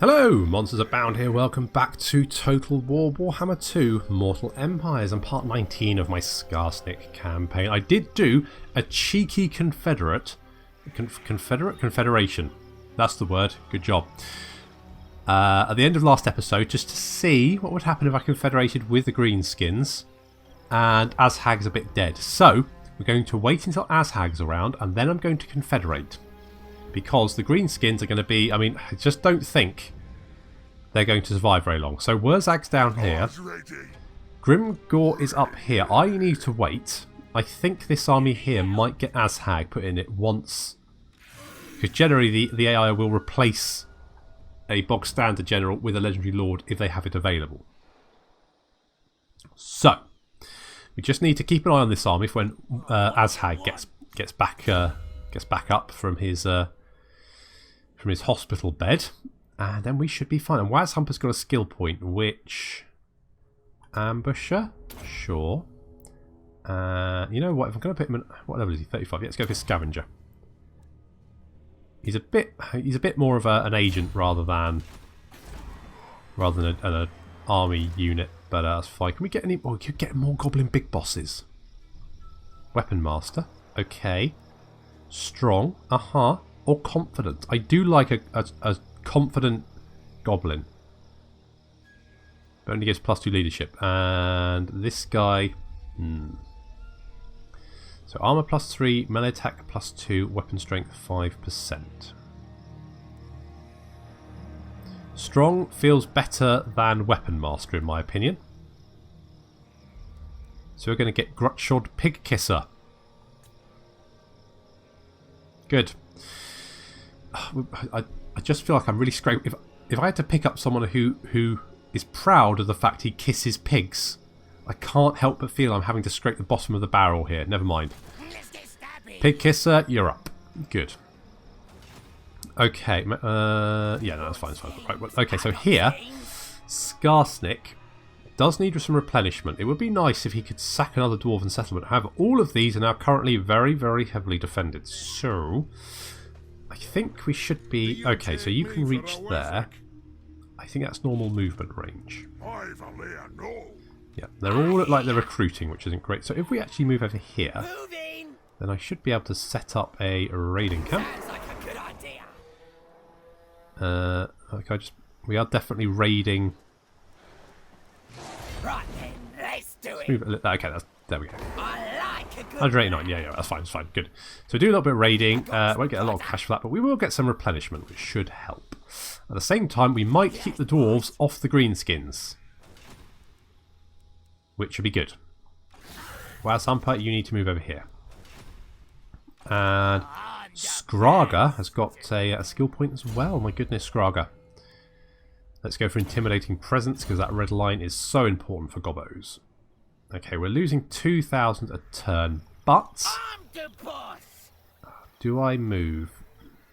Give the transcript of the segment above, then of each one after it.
Hello, Monsters Abound here, welcome back to Total War Warhammer 2 Mortal Empires and part 19 of my Skarsnik campaign. I did do a cheeky confederation, that's the word, good job. At the end of last episode, just to see what would happen if I confederated with the greenskins, and Azhag's a bit dead. So, we're going to wait until Azhag's around and then I'm going to confederate. Because the greenskins are going to be, I mean, I just don't think they're going to survive very long. So Wurzag's down here. Gore is up here. I need to wait. I think this army here might get Azhag put in it once. Because generally the AI will replace a bog standard general with a legendary lord if they have it available. So, we just need to keep an eye on this army for when Azhag gets back up from his hospital bed, and then we should be fine. And Wazhumper's got a skill point, which ambusher, sure. You know what? If I'm going to put him in, what level is he? 35. Yeah, let's go for scavenger. He's a bit more of an agent rather than an army unit, but that's fine. Can we get any? Oh, we could get more goblin big bosses. Weapon master, okay. Strong, or confident. I do like a confident goblin. But only gives +2 leadership. And this guy... So armor +3, melee attack +2, weapon strength 5%. Strong feels better than weapon master in my opinion. So we're going to get Grutshod Pig Kisser. Good. I just feel like I'm really scraped. If I had to pick up someone who is proud of the fact he kisses pigs, I can't help but feel I'm having to scrape the bottom of the barrel here. Never mind. Pig kisser, you're up. Good. Okay. Yeah, no, that's fine. That's fine. Right, well, okay, so here, Skarsnik does need some replenishment. It would be nice if he could sack another dwarven settlement. However, all of these are now currently very, very heavily defended. So, I think we should be... Okay, so you can reach there. I think that's normal movement range. Yeah, they're all at like they're recruiting, which isn't great. So if we actually move over here, then I should be able to set up a raiding camp. Okay, we are definitely raiding. Right then, let's do it. Move it. Okay, there we go. 189, yeah, that's fine, good. So we do a little bit of raiding, won't get a lot of cash for that, but we will get some replenishment, which should help. At the same time, we might keep the dwarves off the greenskins, which should be good. Wazhumper, you need to move over here. And Skraga has got a skill point as well, my goodness, Skraga. Let's go for Intimidating Presence, because that red line is so important for gobbos. Okay, we're losing 2,000 a turn, but... Do I move?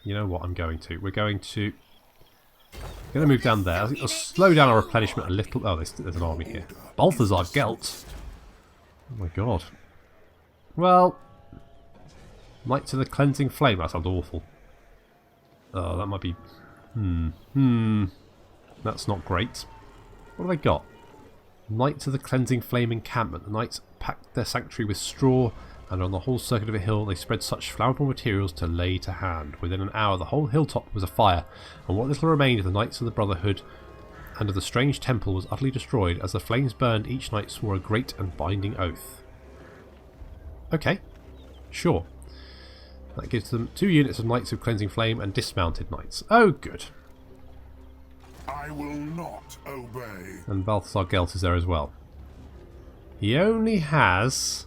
You know what, I'm going to. We're going to move down there. I'll slow down our replenishment a little. Oh, there's an army here. Balthazar Gelt. Oh my god. Well... Knights of the Cleansing Flame. That sounds awful. Oh, that might be... That's not great. What have they got? Knights of the Cleansing Flame encampment. The knights packed their sanctuary with straw, and on the whole circuit of a hill they spread such flammable materials to lay to hand. Within an hour the whole hilltop was afire, and what little remained of the Knights of the Brotherhood and of the strange temple was utterly destroyed. As the flames burned, each knight swore a great and binding oath. Okay, sure. That gives them 2 units of Knights of Cleansing Flame and dismounted knights. Oh, good. I will not obey. And Balthazar Gelt is there as well. He only has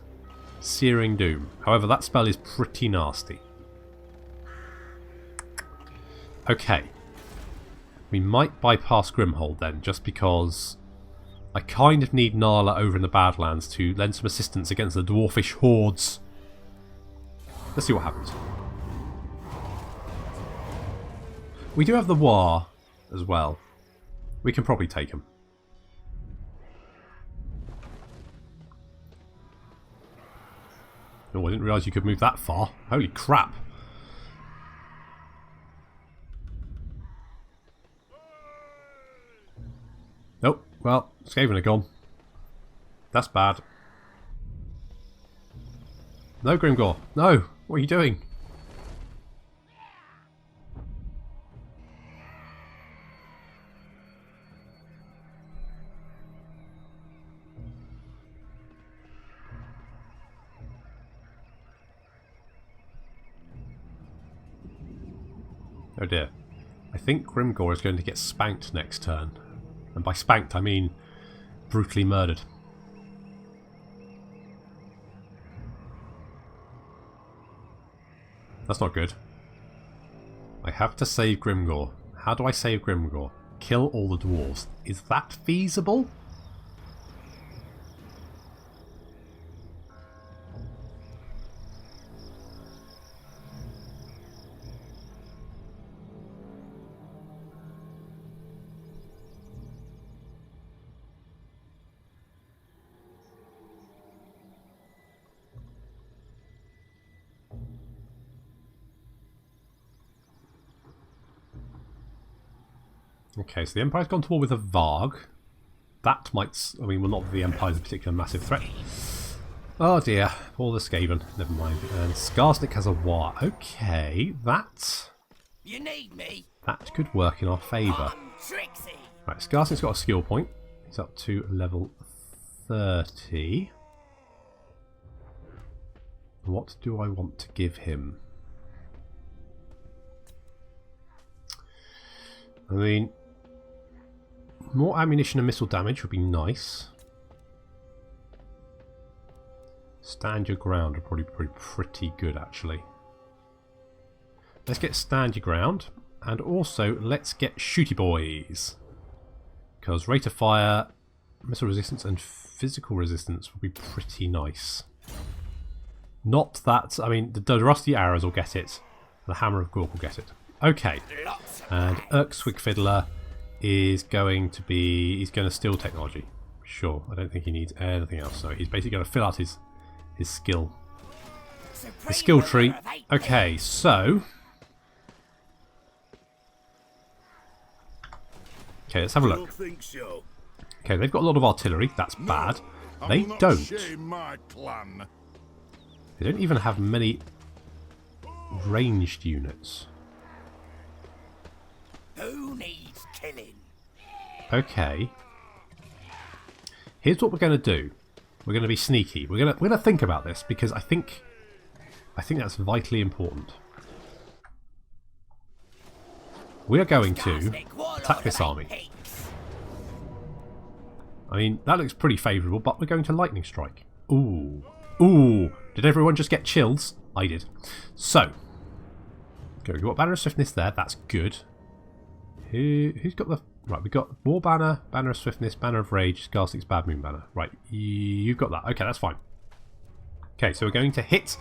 Searing Doom. However, that spell is pretty nasty. Okay. We might bypass Grimhold then, just because I kind of need Nala over in the Badlands to lend some assistance against the dwarfish hordes. Let's see what happens. We do have the Waagh as well. We can probably take him. Oh, I didn't realise you could move that far. Holy crap. Well, Skaven are gone. That's bad. No, Grimgore. No! What are you doing? Oh dear. I think Grimgore is going to get spanked next turn. And by spanked I mean brutally murdered. That's not good. I have to save Grimgore. How do I save Grimgore? Kill all the dwarves. Is that feasible? Okay, so the Empire's gone to war with a Waagh. That might... I mean, well, not that the Empire's a particular massive threat. Oh dear, all the Skaven. Never mind. And Skarsnik has a Waagh. Okay, that... You need me. That could work in our favour. Right, Skarsnik's got a skill point. He's up to level 30. What do I want to give him? I mean... more ammunition and missile damage would be nice. Stand your ground would probably be pretty good, actually. Let's get stand your ground. And also, let's get shooty boys. Because rate of fire, missile resistance and physical resistance would be pretty nice. Not that... I mean, the rusty arrows will get it. The hammer of Gore will get it. Okay. And Swig Fiddler is going to be... he's going to steal technology. Sure, I don't think he needs anything else. So he's basically going to fill out his skill. His skill tree. Okay, so... okay, let's have a look. Okay, they've got a lot of artillery. That's bad. They don't. They don't even have many ranged units. Who needs killing? Okay. Here's what we're going to do. We're going to be sneaky. We're going to think about this because I think that's vitally important. We are going to attack this army. I mean, that looks pretty favourable, but we're going to lightning strike. Ooh. Ooh. Did everyone just get chills? I did. So. Okay, we've got Banner of Swiftness there. That's good. Who's got the... right, we've got War Banner, Banner of Swiftness, Banner of Rage, Skarsnik's Bad Moon Banner. Right, you've got that. Okay, that's fine. Okay, so we're going to hit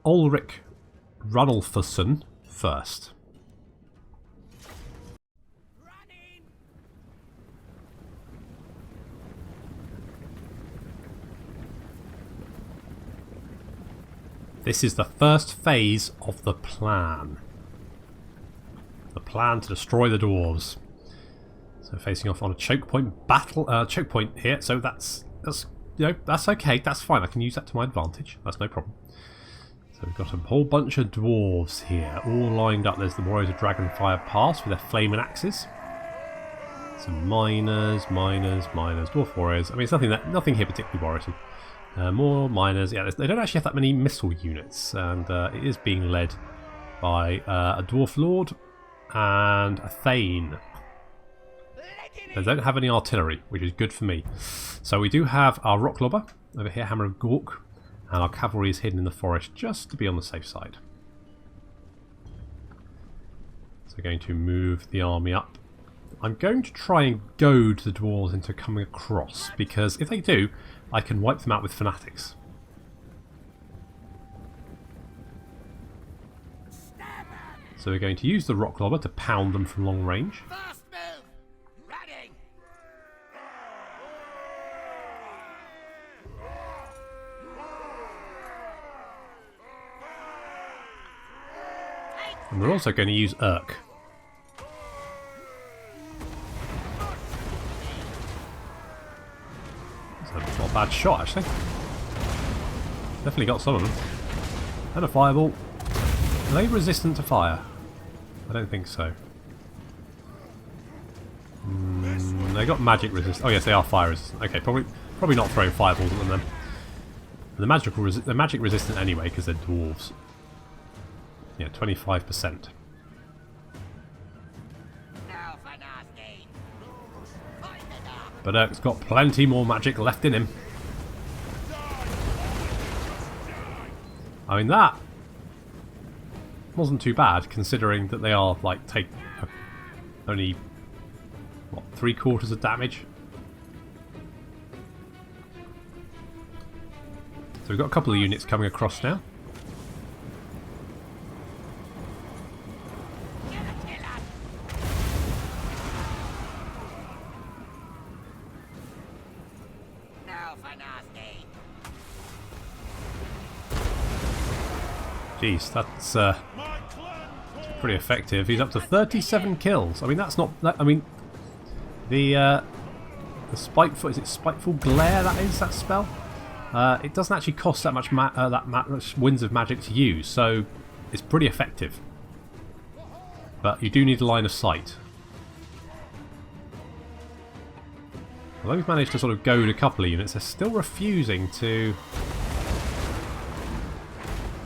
Ulrich Runnelfussen first. This is the first phase of the plan. The plan to destroy the dwarves. So facing off on a choke point battle, choke point here. So that's you know, that's okay. That's fine. I can use that to my advantage. That's no problem. So we've got a whole bunch of dwarves here, all lined up. There's the Warriors of Dragonfire Pass with their flaming axes. Some miners, dwarf warriors. I mean, it's nothing here particularly worrisome. More miners. Yeah, they don't actually have that many missile units, and it is being led by a dwarf lord and a thane. They don't have any artillery, which is good for me. So we do have our rock lobber over here, Hammer of Gork, and our cavalry is hidden in the forest just to be on the safe side. So we're going to move the army up. I'm going to try and goad the dwarves into coming across, because if they do, I can wipe them out with fanatics. So we're going to use the rock lobber to pound them from long range. First move. Ready. And we're also going to use Urk. That's not a bad shot, actually. Definitely got some of them. And a fireball. Are they resistant to fire? I don't think so. They got magic resist. Oh yes, they are fire resistant. Okay, probably not throwing fireballs at them then. They're magic resistant anyway because they're dwarves. Yeah, 25%. But it's got plenty more magic left in him. I mean, that wasn't too bad considering that they are like take only what, 3/4 of damage. So we've got a couple of units coming across now. Jeez, that's pretty effective. He's up to 37 kills. I mean, that's not. I mean, the spiteful, is it spiteful glare? That is that spell. It doesn't actually cost that much winds of magic to use, so it's pretty effective. But you do need a line of sight. Although we've managed to sort of goad a couple of units, they're still refusing to.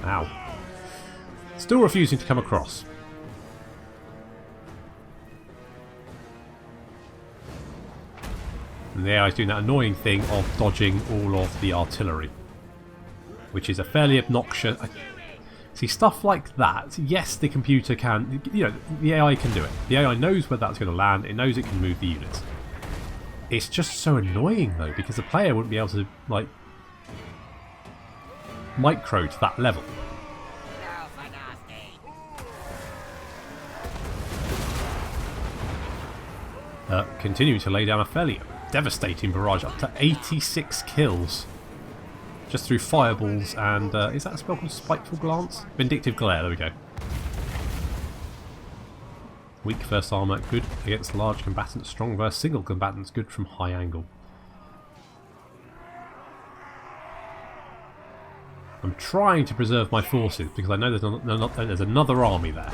Ow. Still refusing to come across. And the AI is doing that annoying thing of dodging all of the artillery, which is a fairly obnoxious. See, stuff like that, yes, the computer can, you know, the AI can do it. The AI knows where that's going to land, it knows it can move the units. It's just so annoying though, because the player wouldn't be able to, like, micro to that level. Continuing to lay down a fairly devastating barrage, up to 86 kills. Just through fireballs and, is that a spell called Spiteful Glance? Vindictive Glare, there we go. Weak first armour, good against large combatants, strong versus single combatants, good from high angle. I'm trying to preserve my forces because I know there's another army there.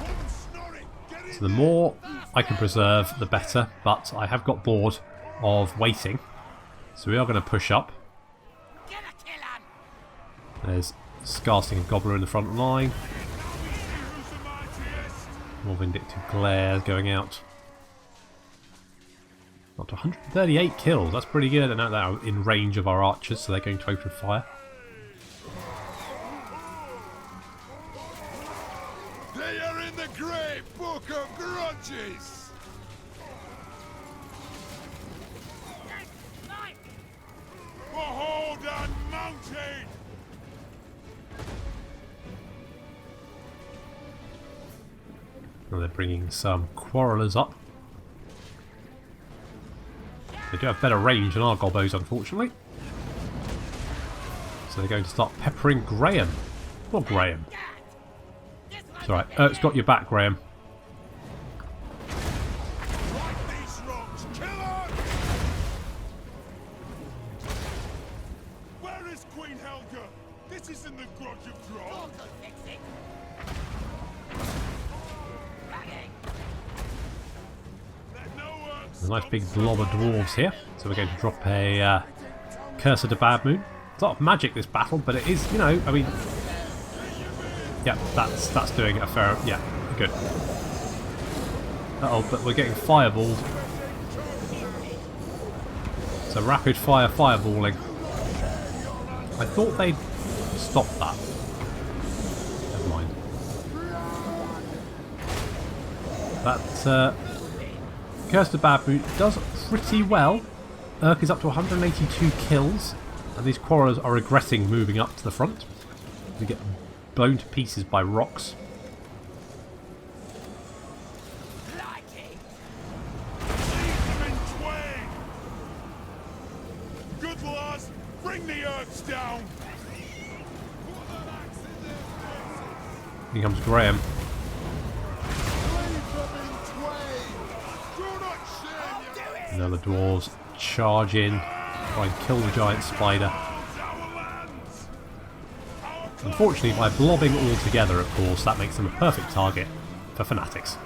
So the more I can preserve, the better, but I have got bored of waiting. So we are going to push up. There's Skarsnik and Gobbler in the front line. More Vindictive Glare going out. Up to 138 kills, that's pretty good, and now they're in range of our archers, so they're going to open fire. They are in the great book of grudges! Behold on mountain! Now they're bringing some quarrelers up. They do have better range than our gobos, unfortunately. So they're going to start peppering Graham. Or Graham. It's alright. It's got your back, Graham. Where is Queen Helga? This isn't the grudge of Droll. There's a nice big blob of dwarves here. So we're going to drop a Curse of the Bad Moon. It's a lot of magic this battle, but it is, you know, I mean... Yeah, that's doing a fair... Yeah, good. Uh-oh, but we're getting fireballed. So rapid fire fireballing. I thought they'd stop that. Never mind. That Curse of the Bad Moon does pretty well. Urk is up to 182 kills, and these quarrelers are regretting moving up to the front. They get blown to pieces by rocks. Good lads, bring the Urks down. Here comes Graham. Now the dwarves charge in. Try and kill the giant spider. Unfortunately, by blobbing all together, of course, that makes them a perfect target for fanatics.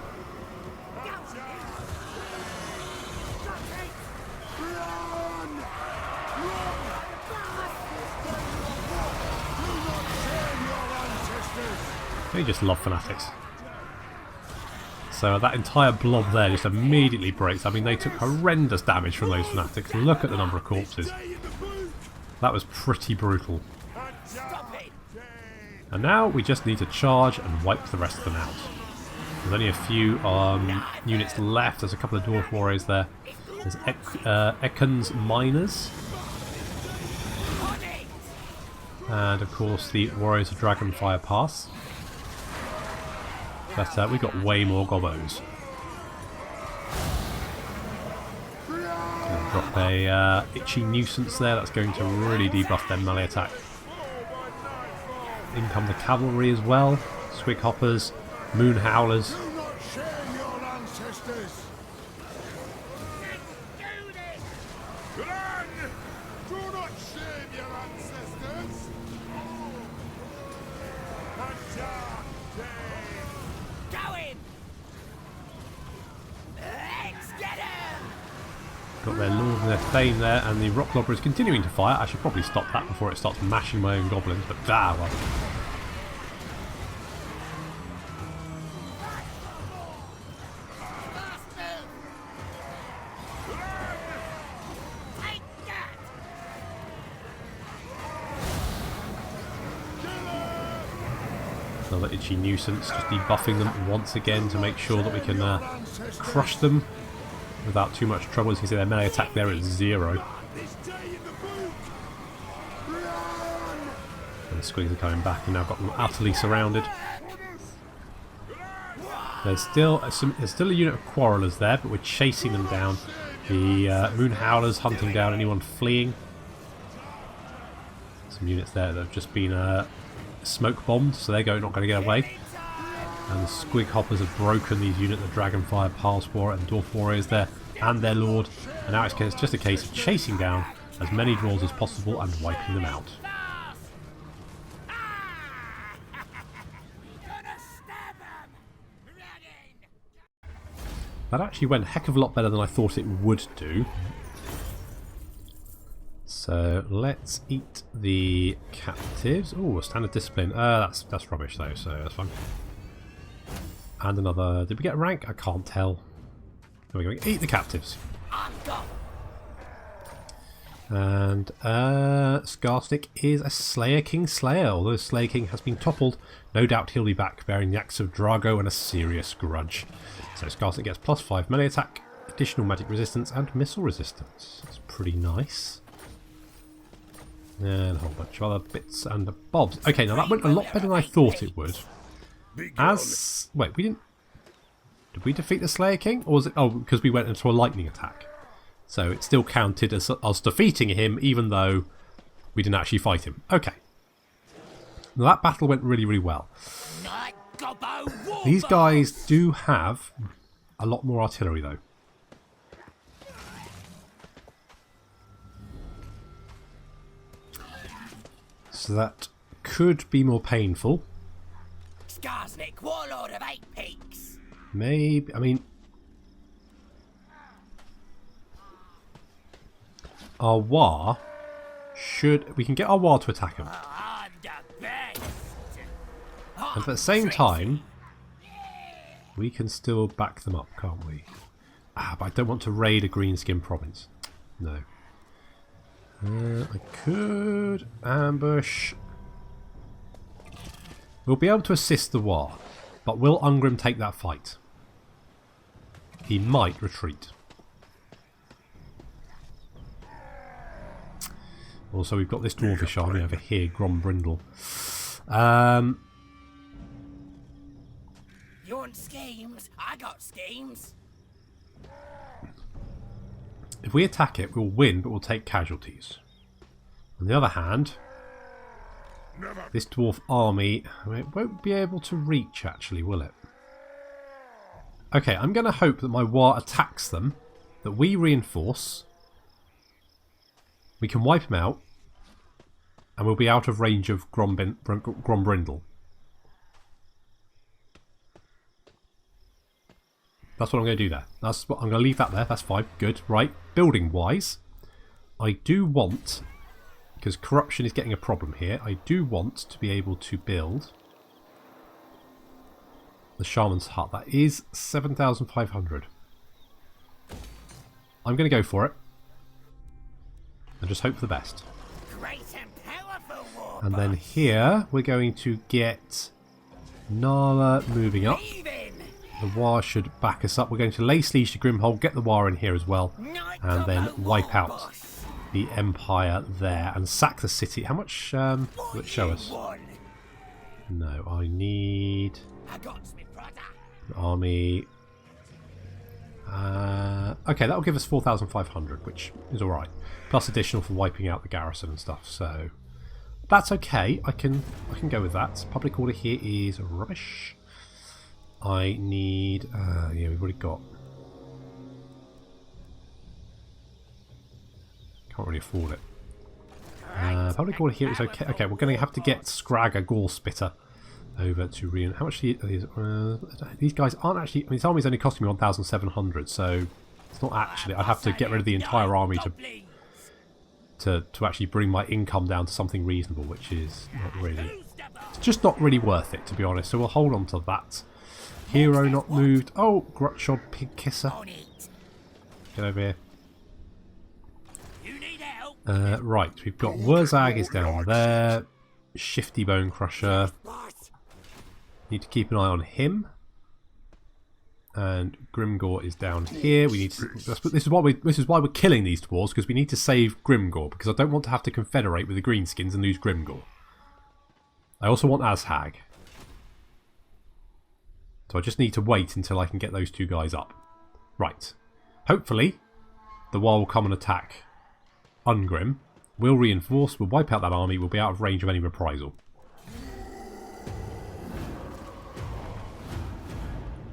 They just love fanatics. So that entire blob there just immediately breaks. I mean, they took horrendous damage from those fanatics. Look at the number of corpses. That was pretty brutal. And now we just need to charge and wipe the rest of them out. There's only a few units left. There's a couple of Dwarf Warriors there. There's Ekkon's Miners. And of course the Warriors of Dragonfire Pass. But we've got way more gobos. Drop a itchy nuisance there. That's going to really debuff their melee attack. In come the cavalry as well. Squig hoppers, moon howlers. Do not shame your ancestors. Run! Do not shame your ancestors. A dark day. Going! Let's get him! Got their Lord and their Thane there, and the Rock Lobber is continuing to fire. I should probably stop that before it starts mashing my own goblins, but well. Another itchy nuisance, just debuffing them once again to make sure that we can crush them without too much trouble. As you can see, their melee attack there is 0. And the Squigs are coming back, and now got them utterly surrounded. There's still a unit of Quarrelers there, but we're chasing them down. The Moon Howlers hunting down anyone fleeing. Some units there that have just been smoke bombed, so they're not going to get away. And the Squig Hoppers have broken these units, the Dragonfire Pass War and Dwarf Warriors there, and their Lord. And now it's just a case of chasing down as many draws as possible and wiping them out. That actually went a heck of a lot better than I thought it would do. So let's eat the captives. Oh, a standard discipline. That's rubbish though, so that's fine. And another. Did we get a rank? I can't tell. There we go. Eat the captives. And Skarsnik is a Slayer King Slayer. Although Slayer King has been toppled, no doubt he'll be back bearing the axe of Drago and a serious grudge. So Skarsnik gets +5 melee attack, additional magic resistance, and missile resistance. That's pretty nice. And a whole bunch of other bits and bobs. Okay, now that went a lot better than I thought it would. Wait, we didn't... Did we defeat the Slayer King? Or was it... Oh, because we went into a lightning attack. So it still counted as us defeating him, even though we didn't actually fight him. Okay. Now that battle went really, really well. These guys do have a lot more artillery, though. So that could be more painful. Skarsnik, warlord of 8 peaks. Maybe, I mean... Our Waagh should... We can get our Waagh to attack him. And at the same time, we can still back them up, can't we? Ah, but I don't want to raid a greenskin province. No. I could ambush. We'll be able to assist the Waagh, but will Ungrim take that fight? He might retreat. Also, we've got this dwarfish army over here, Grombrindle. You want schemes? I got schemes. If we attack it, we'll win, but we'll take casualties. On the other hand, this dwarf army, it won't be able to reach, actually, will it? Okay, I'm going to hope that my Waagh attacks them, that we reinforce, We can wipe him out. And we'll be out of range of Grombrindle. That's what I'm going to do there. That's what I'm going to leave that there. That's fine. Good. Right. Building wise, I do want, because corruption is getting a problem here, I do want to be able to build the Shaman's Hut. That is 7,500. I'm going to go for it. And just hope for the best. Great and powerful war And then here, we're going to get Nala moving up. The Waagh should back us up. We're going to lay siege to Grimhold, get the Waagh in here as well, and then wipe out the Empire there and sack the city. How much will it show us? No, I need an army. Okay, that'll give us 4,500, which is alright. Plus additional for wiping out the garrison and stuff, so that's okay. I can go with that. Public order here is rubbish. I need... yeah, we've already got... Can't really afford it. Public order here is okay. Okay, we're going to have to get Scrag, a Gore Spitter, over to Rian. How much are these guys aren't actually... I mean, this army's only costing me 1,700, so it's not actually... I'd have to get rid of the entire army to actually bring my income down to something reasonable, which is not really... It's just not really worth it, to be honest, so we'll hold on to that. Hero not moved. Oh, Grutshod Pig Kisser. Get over here. Right, we've got Wurzag is down there. Shifty Bone Crusher. Need to keep an eye on him. And Grimgore is down here. We need to, this is why we're killing these dwarves, because we need to save Grimgore, because I don't want to have to confederate with the Greenskins and lose Grimgore. I also want Azhag. So I just need to wait until I can get those two guys up. Right. Hopefully, the Waagh will come and attack Ungrim. We'll reinforce, we'll wipe out that army, we'll be out of range of any reprisal.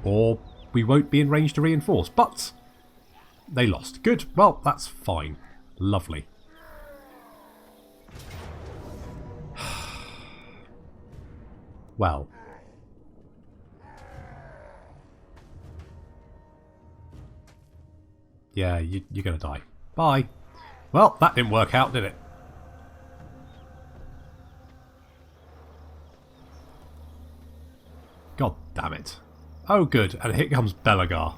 Or we won't be in range to reinforce, but they lost. Good. Well, that's fine. Lovely. Well. Yeah, you're going to die. Bye. Well, that didn't work out, did it? God damn it. Oh, good. And here comes Belagar.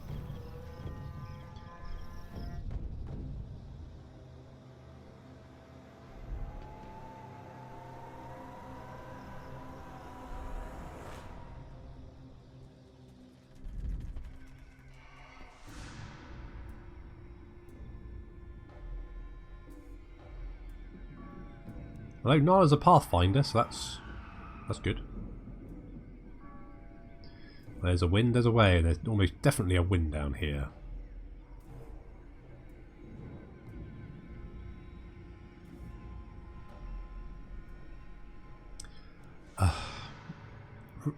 Although Nala's a Pathfinder, so that's good. There's a wind, there's a way. There's almost definitely a wind down here.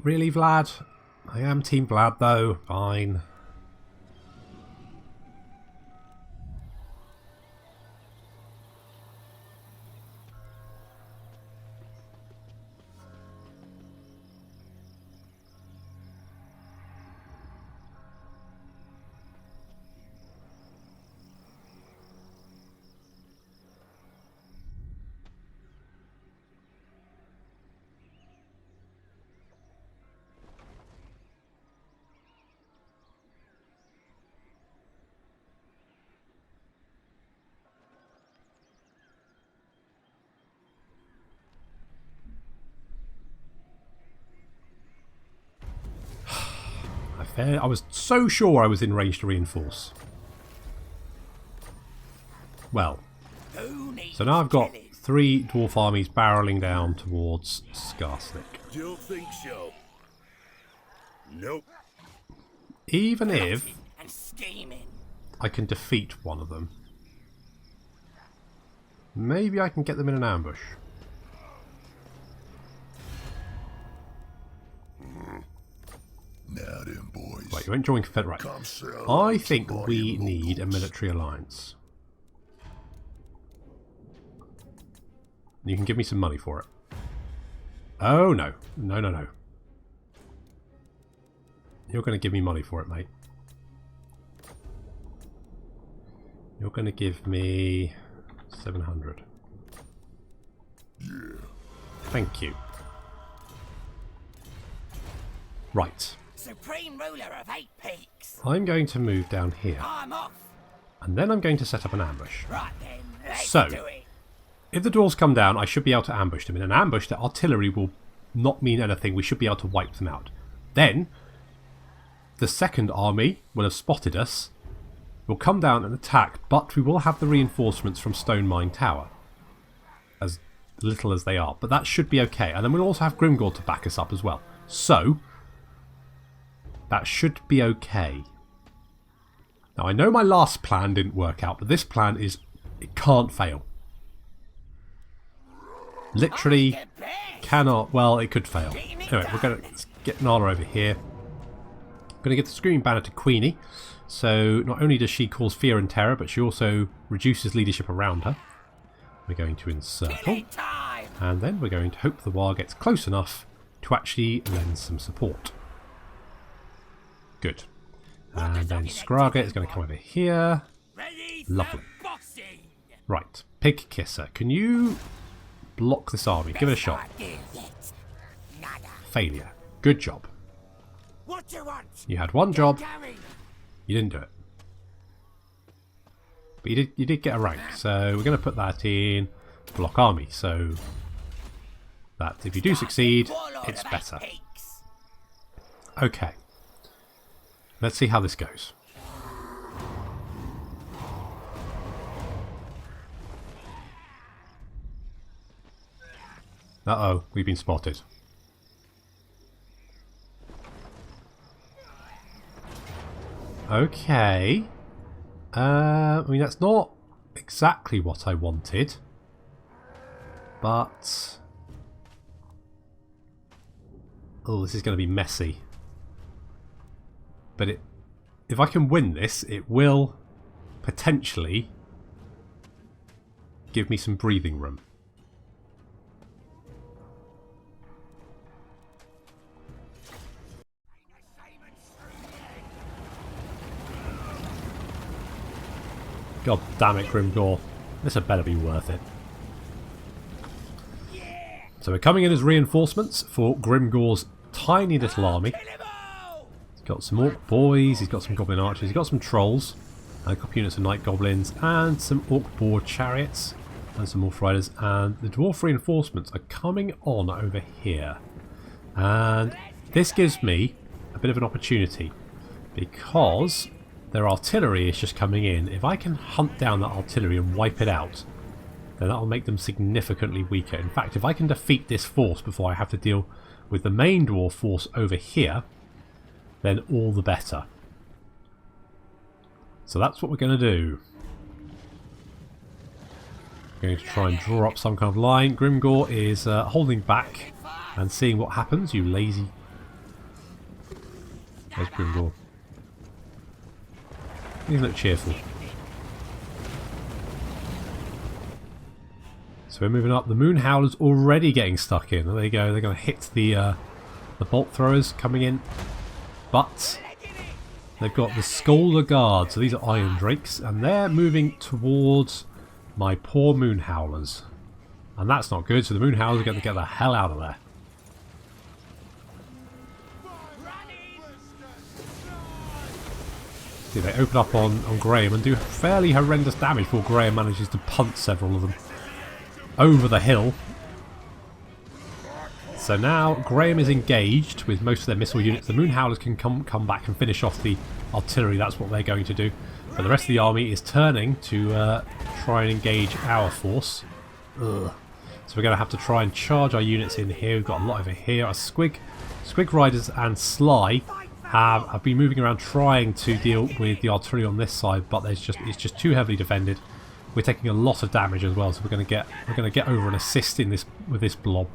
Really, Vlad? I am Team Vlad, though. Fine. I was so sure I was in range to reinforce. Well, so now I've got 3 dwarf armies barreling down towards Skarsnik. Still think so? Nope. Even if I can defeat one of them, maybe I can get them in an ambush. Now then, boys. Right, you won't join Confederate. I think we need a military alliance. You can give me some money for it. Oh, no. No, no, no. You're going to give me money for it, mate. You're going to give me 700. Yeah. Thank you. Right. Supreme ruler of 8 peaks. I'm going to move down here. I'm off. And then I'm going to set up an ambush. Right then, let's So, do it. if the dwarves come down, I should be able to ambush them. In an ambush, the artillery will not mean anything. We should be able to wipe them out. Then, the second army will have spotted us, will come down and attack, but we will have the reinforcements from Stone Mine Tower. As little as they are. But that should be okay. And then we'll also have Grimgore to back us up as well. So, that should be okay. Now, I know my last plan didn't work out, but this plan is... it can't fail. Literally cannot... well, it could fail. Anyway, we're going to get Nala over here. I'm going to give the Screaming Banner to Queenie. So, not only does she cause fear and terror, but she also reduces leadership around her. We're going to encircle. And then we're going to hope the Waagh gets close enough to actually lend some support. Good. And then Skraga is going to come over here. Lovely. Right. Pig Kisser. Can you block this army? Give it a shot. Failure. Good job. What you want? You had one job. You didn't do it. But you did get a rank. So we're going to put that in block army. So that if you do succeed, it's better. Okay. Let's see how this goes. Uh-oh, we've been spotted. Okay. I mean, that's not exactly what I wanted. But... oh, this is going to be messy. But if I can win this, it will potentially give me some breathing room. God damn it, Grimgore. This had better be worth it. So we're coming in as reinforcements for Grimgore's tiny little army. Got some Orc boys, he's got some Goblin archers, he's got some trolls, and a couple units of Night Goblins, and some Orc boar chariots, and some Wolf riders, and the Dwarf reinforcements are coming on over here. And this gives me a bit of an opportunity, because their artillery is just coming in. If I can hunt down that artillery and wipe it out, then that will make them significantly weaker. In fact, if I can defeat this force before I have to deal with the main Dwarf force over here, then all the better. So that's what we're going to do. We're going to try and draw up some kind of line. Grimgore is holding back and seeing what happens, you lazy... There's Grimgore. He doesn't look cheerful. So we're moving up. The Moon Howler's already getting stuck in. There you go. They're going to hit the bolt throwers coming in. But they've got the Skolder Guard, so these are Iron Drakes, and they're moving towards my poor Moon Howlers. And that's not good, so the Moon Howlers are going to get the hell out of there. See, they open up on Graham and do fairly horrendous damage before Graham manages to punt several of them over the hill. So now Graham is engaged with most of their missile units. The Moon Howlers can come back and finish off the artillery. That's what they're going to do. But the rest of the army is turning to try and engage our force. Ugh. So we're going to have to try and charge our units in here. We've got a lot over here. Our Squig Riders and Sly have been moving around trying to deal with the artillery on this side, but it's just too heavily defended. We're taking a lot of damage as well, so we're going to get over and assist in this with this blob.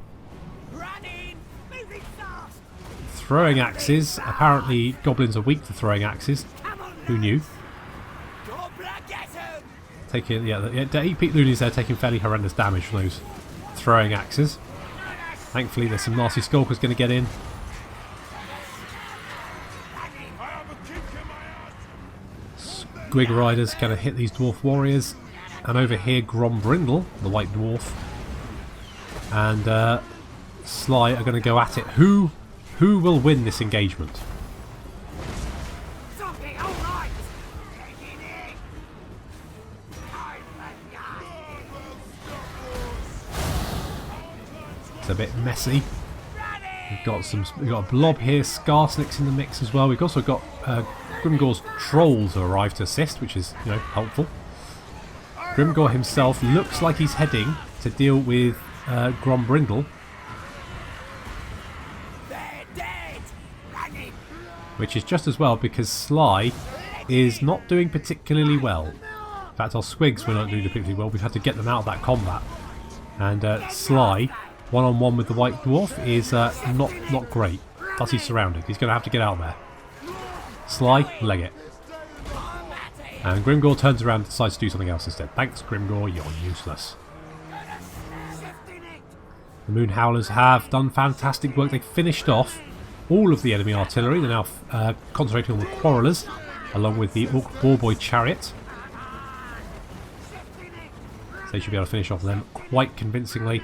Throwing axes. Apparently goblins are weak to throwing axes. Who knew? Taking the 8 peak loonies there taking fairly horrendous damage from those throwing axes. Thankfully there's some nasty skulkers going to get in. Squig riders going to hit these dwarf warriors. And over here Grombrindle, the white dwarf, and Sly are going to go at it. Who will win this engagement? It's a bit messy. We've got a blob here. Skarsnik's in the mix as well. We've also got Grimgore's trolls who arrived to assist, which is, you know, helpful. Grimgore himself looks like he's heading to deal with Grombrindle, which is just as well because Sly is not doing particularly well. In fact, our Squigs were not doing particularly well. We've had to get them out of that combat. And Sly, one-on-one with the white dwarf, is not great. Plus he's surrounded. He's going to have to get out there. Sly, leg it. And Grimgore turns around and decides to do something else instead. Thanks, Grimgore, you're useless. The Moon Howlers have done fantastic work. They finished off all of the enemy artillery. They're now concentrating on the Quarrelers, along with the Orc Boarboy Chariot. So they should be able to finish off them quite convincingly.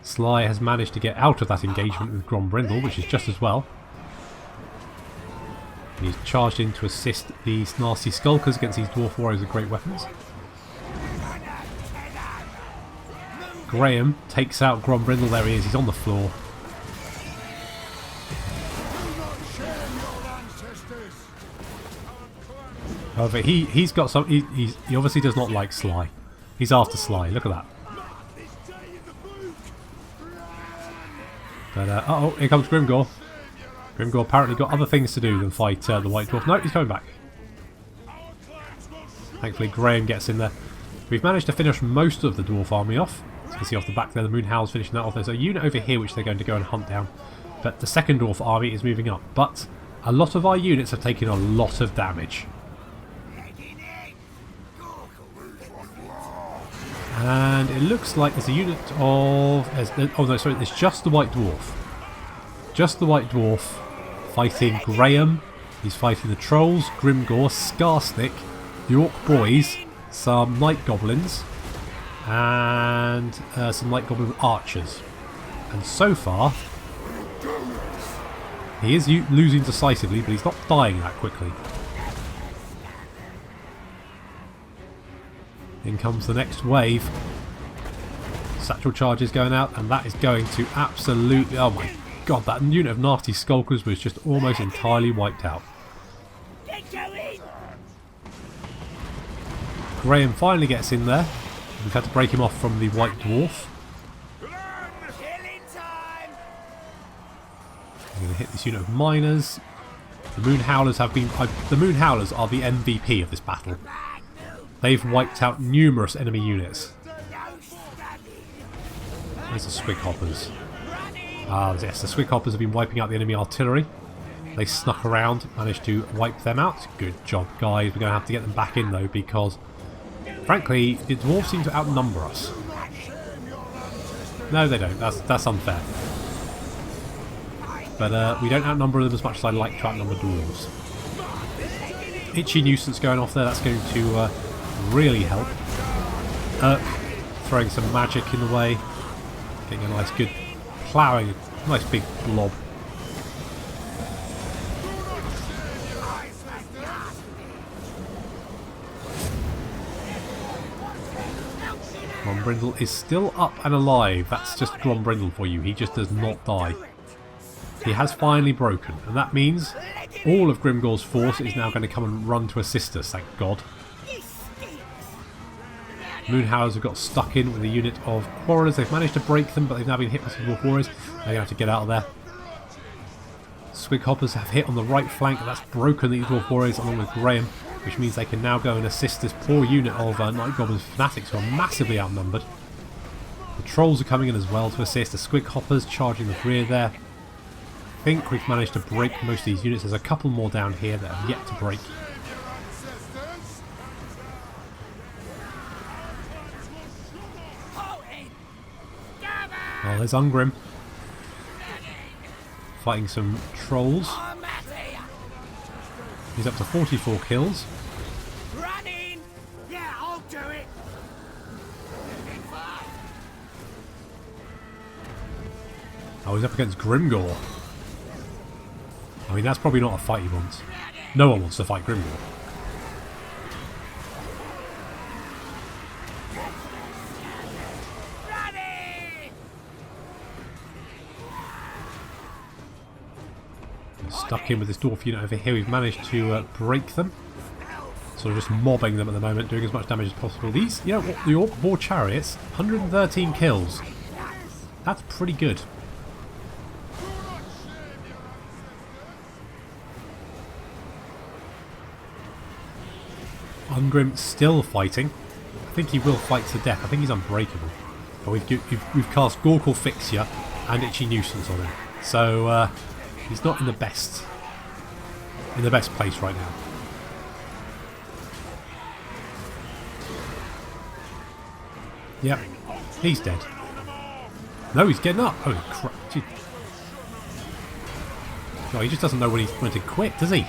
Sly has managed to get out of that engagement with Grombrindle, which is just as well. He's charged in to assist these nasty skulkers against these dwarf warriors with great weapons. Graham takes out Grombrindle. There he is. He's on the floor. However, he's got some. He obviously does not like Sly. He's after Sly. Look at that. But uh-oh, here comes Grimgore. Grimgore apparently got other things to do than fight the White Dwarf. No, he's coming back. Thankfully Graham gets in there. We've managed to finish most of the Dwarf army off. As you can see off the back there, the Moon Howl's finishing that off. There's a unit over here which they're going to go and hunt down. But the second Dwarf army is moving up. But a lot of our units have taken a lot of damage. And it looks like there's a unit of... oh no, sorry, it's just the White Dwarf. Just the White Dwarf fighting Graham. He's fighting the Trolls, Grimgore, Skarsnik, the Orc Boys, some Night Goblins, and some Night Goblin Archers. And so far, he is losing decisively, but he's not dying that quickly. In comes the next wave. Satchel charges going out, and that is going to absolutely... oh my god, that unit of nasty skulkers was just almost entirely wiped out. Graham finally gets in there. We've had to break him off from the White Dwarf. I'm going to hit this unit of miners. The Moon Howlers have been... the Moon Howlers are the MVP of this battle. They've wiped out numerous enemy units. There's the Swig Hoppers. Ah, yes, the Swig Hoppers have been wiping out the enemy artillery. They snuck around, managed to wipe them out. Good job, guys. We're going to have to get them back in, though, because, frankly, the Dwarves seem to outnumber us. No, they don't. That's unfair. But we don't outnumber them as much as I'd like to outnumber Dwarves. Itchy nuisance going off there. That's going to really help. Throwing some magic in the way. Getting a nice good ploughing. Nice big blob. Grombrindle is still up and alive. That's just Grombrindle for you. He just does not die. He has finally broken, and that means all of Grimgore's force is now going to come and run to assist us, thank God. Moonhowers have got stuck in with a unit of Quarrelers. They've managed to break them, but they've now been hit by some Dwarf Warriors. They're going to have to get out of there. Swig Hoppers have hit on the right flank, and that's broken the Dwarf Warriors along with Graham, which means they can now go and assist this poor unit of Night Goblins Fanatics who are massively outnumbered. The Trolls are coming in as well to assist. The Squig Hoppers charging the rear there. I think we've managed to break most of these units. There's a couple more down here that have yet to break. Oh, there's Ungrim. Fighting some trolls. I'm at here. He's up to 44 kills. Running. Yeah, I'll do it. Moving fast. Oh, he's up against Grimgore. I mean, that's probably not a fight he wants. No one wants to fight Grimgore. Running. Stuck in with this dwarf unit over here. We've managed to break them. Sort of just mobbing them at the moment, doing as much damage as possible. These, you know what, the Orc War Chariots, 113 kills. That's pretty good. Ungrim still fighting. I think he will fight to death. I think he's unbreakable. But we've cast Gorkle Fixture and Itchy Nuisance on him. So he's not in the best place right now. Yep, he's dead. No, he's getting up. Holy crap! Gee. Oh, he just doesn't know when to quit, does he?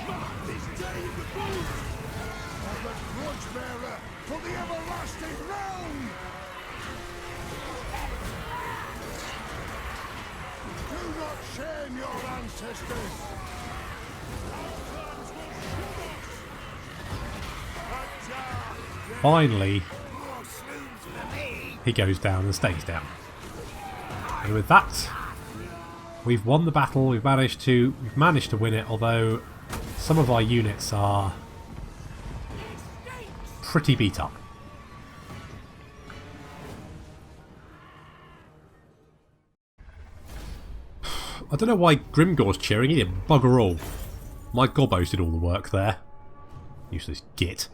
Finally, he goes down and stays down. And with that, we've won the battle. We've managed to win it. Although some of our units are pretty beat up. I don't know why Grimgore's cheering. He did bugger all. My Gobbos did all the work there. Useless git.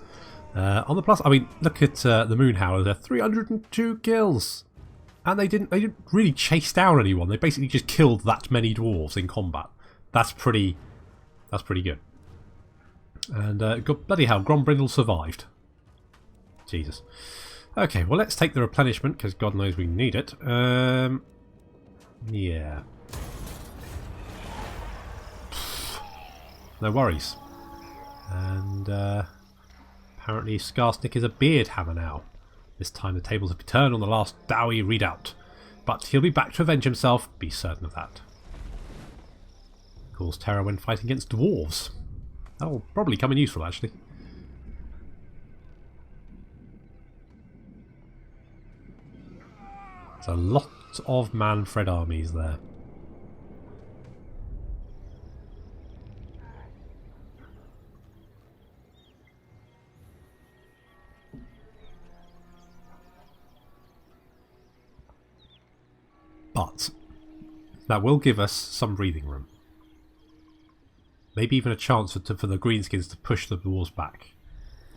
On the plus, I mean, look at the Moonhowler there, 302 kills, and they didn't really chase down anyone. They basically just killed that many dwarves in combat. That's pretty good. And God, bloody hell, Grombrindle survived. Jesus. Okay, well let's take the replenishment because God knows we need it. Yeah. No worries. And apparently Skarsnik is a beard hammer now. This time the tables have turned on the last Dowie readout. But he'll be back to avenge himself, be certain of that. Cause terror when fighting against dwarves. That'll probably come in useful actually. There's a lot of Manfred armies there. But that will give us some breathing room. Maybe even a chance for the greenskins to push the dwarves back.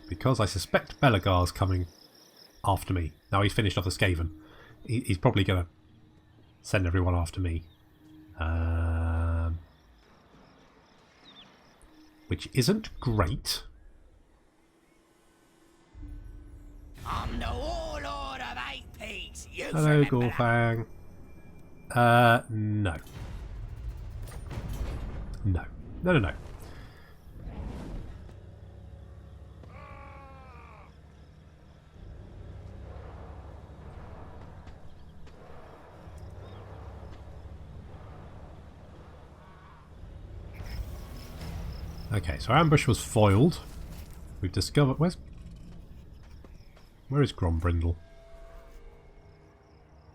Because I suspect Belagar's coming after me. Now he's finished off the Skaven. He's probably going to send everyone after me. Which isn't great. I'm the warlord of 8 peaks. Hello, Gorfang. No. No. No, no, no. Okay, so our ambush was foiled. We've discovered... Where is Grombrindle?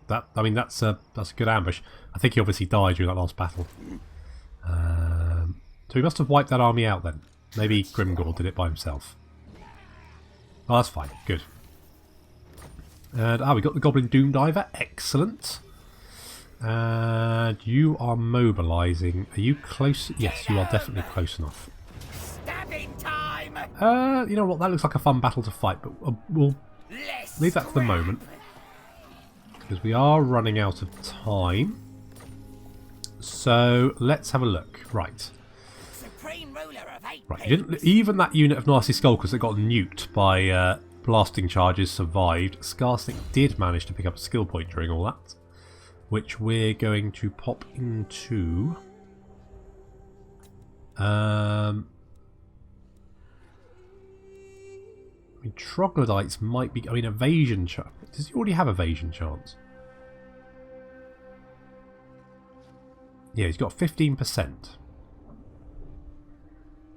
That, I mean, that's a good ambush. I think he obviously died during that last battle. So we must have wiped that army out then. Maybe Grimgore did it by himself. Oh, that's fine. Good. And we got the Goblin Doom Diver. Excellent. And you are mobilising. Are you close? Yes, you are definitely close enough. Stabbing time. You know what? That looks like a fun battle to fight, but we'll leave that for the moment. Because we are running out of time. So let's have a look. Right. Supreme ruler of 8 Right. Even that unit of nasty skulkers that got nuked by blasting charges survived. Skarsnik did manage to pick up a skill point during all that. which we're going to pop into. I mean, troglodytes might be. I mean, evasion chance. Does he already have evasion chance? Yeah, he's got 15%.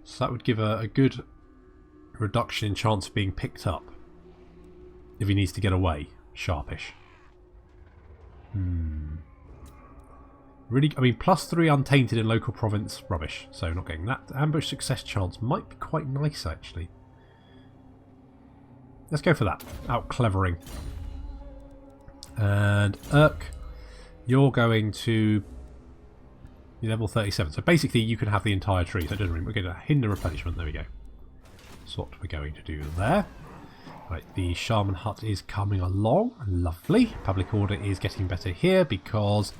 So that would give a good reduction in chance of being picked up if he needs to get away. Sharpish. Really, I mean, +3 untainted in local province, rubbish. So not getting that. Ambush success chance might be quite nice, actually. Let's go for that. Out clevering. And Urk, you're going to level 37. So basically, you can have the entire tree. So it doesn't really. We're going to hinder replenishment. There we go. That's what we're going to do there. Right, the Shaman hut is coming along. Lovely. Public order is getting better here because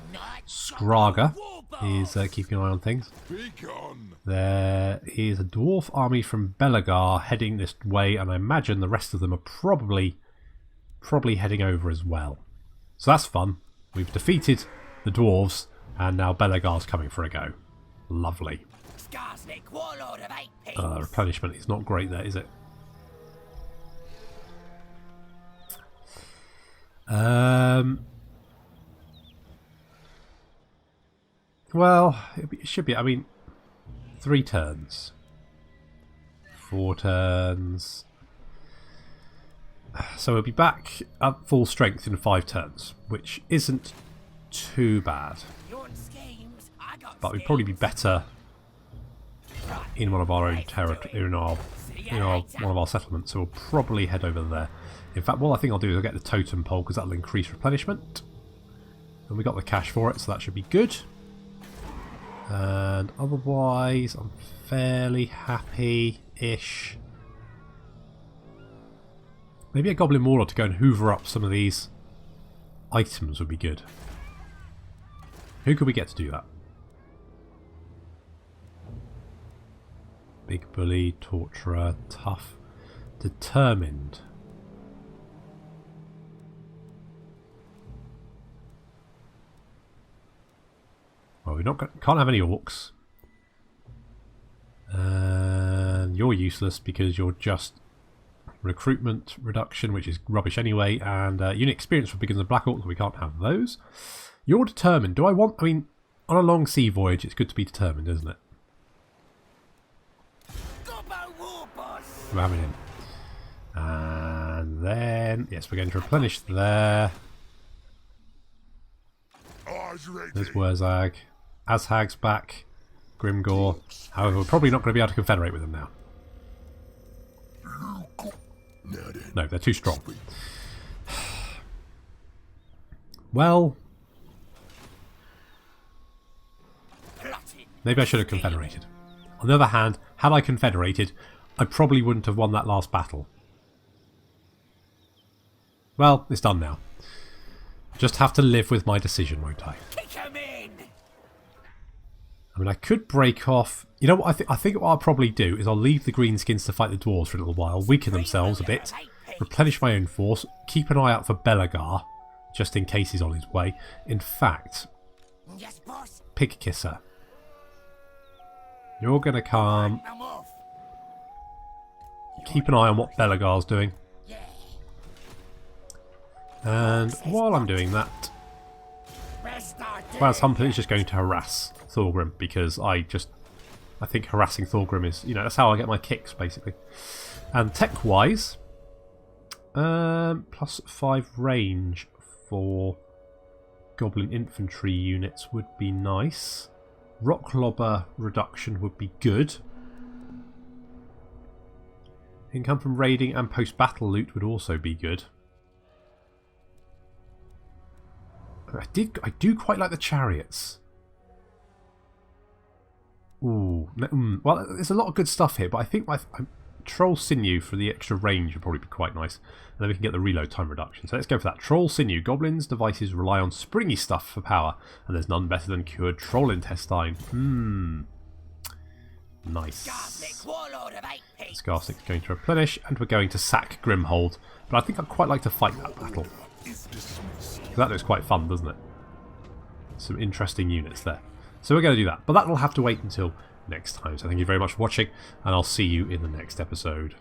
Skraga is keeping an eye on things. There is a dwarf army from Belagar heading this way, and I imagine the rest of them are probably heading over as well. So that's fun. We've defeated the dwarves, and now Belagar's coming for a go. Lovely. Replenishment is not great there, is it? Well, it should be. I mean, 3 turns, 4 turns. So we'll be back at full strength in 5 turns, which isn't too bad. But we'd probably be better in one of our own territory, in one of our settlements. So we'll probably head over there. In fact, what I think I'll do is I'll get the totem pole because that'll increase replenishment. And we got the cash for it, so that should be good. And otherwise, I'm fairly happy-ish. Maybe a Goblin Warlord to go and hoover up some of these items would be good. Who could we get to do that? Big Bully, Torturer, Tough, Determined. Well, we can't have any orcs. And you're useless because you're just recruitment reduction, which is rubbish anyway. And unit experience for beginners and black orcs, we can't have those. You're determined. Do I want... I mean, on a long sea voyage, it's good to be determined, isn't it? We're having him. And then... yes, we're going to replenish there. There's Wurzag. Azhag's back. Grimgore. However, we're probably not going to be able to confederate with them now. No, they're too strong. Well... maybe I should have confederated. On the other hand, had I confederated, I probably wouldn't have won that last battle. Well, it's done now. Just have to live with my decision, won't I? I mean, I could break off... you know what I think what I'll probably do is I'll leave the greenskins to fight the dwarves for a little while, weaken themselves a bit, replenish my own force, keep an eye out for Belagar, just in case he's on his way. In fact, Pig Kisser, you're going to come... keep an eye on what Belagar's doing. And while I'm doing that, Waz Humper is just going to harass Thorgrim because I think harassing Thorgrim is, you know, that's how I get my kicks basically. And tech-wise, +5 range for Goblin infantry units would be nice. Rock Lobber reduction would be good. Income from raiding and post-battle loot would also be good. I do quite like the chariots. Ooh, well, there's a lot of good stuff here, but I think my Troll Sinew for the extra range would probably be quite nice. And then we can get the reload time reduction. So let's go for that. Troll Sinew. Goblins' devices rely on springy stuff for power, and there's none better than cured troll intestine. Nice. Skarsnik's going to replenish, and we're going to sack Grimhold. But I think I'd quite like to fight that battle. That looks quite fun, doesn't it? some interesting units there. So we're going to do that. But that will have to wait until next time. So thank you very much for watching, and I'll see you in the next episode.